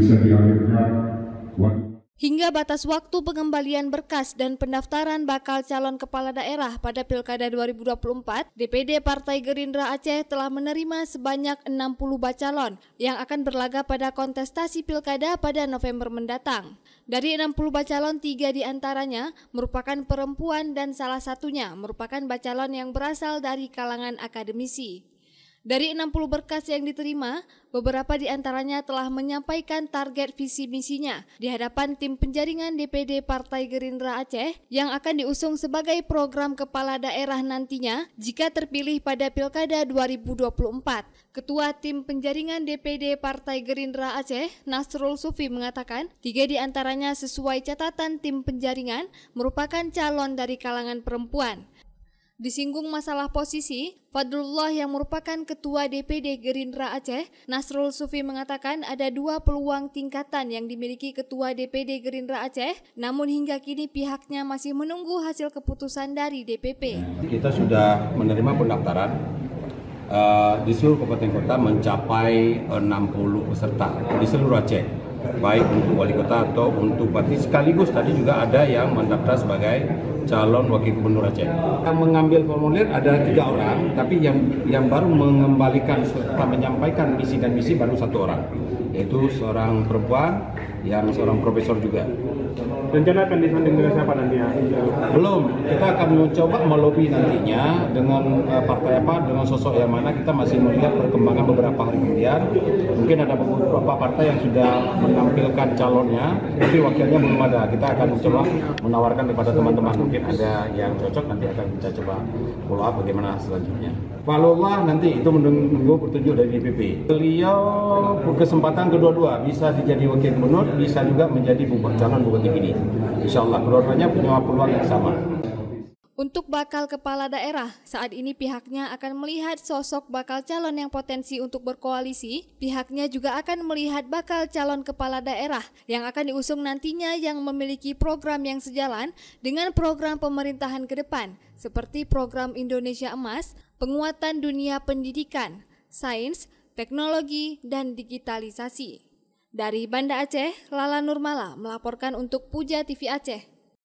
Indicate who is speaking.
Speaker 1: bisa dihadirkan.
Speaker 2: Hingga batas waktu pengembalian berkas dan pendaftaran bakal calon kepala daerah pada Pilkada 2024, DPD Partai Gerindra Aceh telah menerima sebanyak 60 bacalon yang akan berlaga pada kontestasi Pilkada pada November mendatang. Dari 60 bacalon, 3 diantaranya merupakan perempuan dan salah satunya merupakan bacalon yang berasal dari kalangan akademisi. Dari 60 berkas yang diterima, beberapa di antaranya telah menyampaikan target visi misinya di hadapan tim penjaringan DPD Partai Gerindra Aceh yang akan diusung sebagai program kepala daerah nantinya jika terpilih pada Pilkada 2024. Ketua tim penjaringan DPD Partai Gerindra Aceh, Nasrul Sufi, mengatakan 3 di antaranya sesuai catatan tim penjaringan merupakan calon dari kalangan perempuan. Disinggung masalah posisi, Fadlullah yang merupakan Ketua DPD Gerindra Aceh, Nasrul Sufi mengatakan ada 2 peluang tingkatan yang dimiliki Ketua DPD Gerindra Aceh, namun hingga kini pihaknya masih menunggu hasil keputusan dari DPP.
Speaker 3: Kita sudah menerima pendaftaran di seluruh kabupaten kota mencapai 60 peserta di seluruh Aceh, baik untuk wali kota atau untuk bupati, sekaligus tadi juga ada yang mendaftar sebagai calon wakil gubernur Aceh. Yang mengambil formulir ada 3 orang, tapi yang baru mengembalikan serta menyampaikan misi dan misi baru 1 orang, yaitu seorang perempuan yang seorang profesor juga.
Speaker 4: Rencana akan disanding dengan siapa nanti?
Speaker 3: Belum, kita akan mencoba melobi nantinya dengan partai apa, dengan sosok yang mana. Kita masih melihat perkembangan beberapa hari kemudian. Mungkin ada beberapa partai yang sudah menampilkan calonnya, tapi wakilnya belum ada. Kita akan mencoba menawarkan kepada teman-teman, mungkin ada yang cocok, nanti akan kita coba follow up bagaimana selanjutnya. Falullah nanti itu menunggu petunjuk dari DPP. Beliau berkesempatan kedua-dua, bisa jadi wakil gubernur, bisa juga menjadi calon bupati Gini. Insya Allah kedua-duanya punya peluang yang sama.
Speaker 2: Untuk bakal kepala daerah, saat ini pihaknya akan melihat sosok bakal calon yang potensi untuk berkoalisi. Pihaknya juga akan melihat bakal calon kepala daerah yang akan diusung nantinya yang memiliki program yang sejalan dengan program pemerintahan ke depan, seperti program Indonesia Emas, penguatan dunia pendidikan, sains, teknologi, dan digitalisasi. Dari Banda Aceh, Lala Nurmala melaporkan untuk Puja TV Aceh.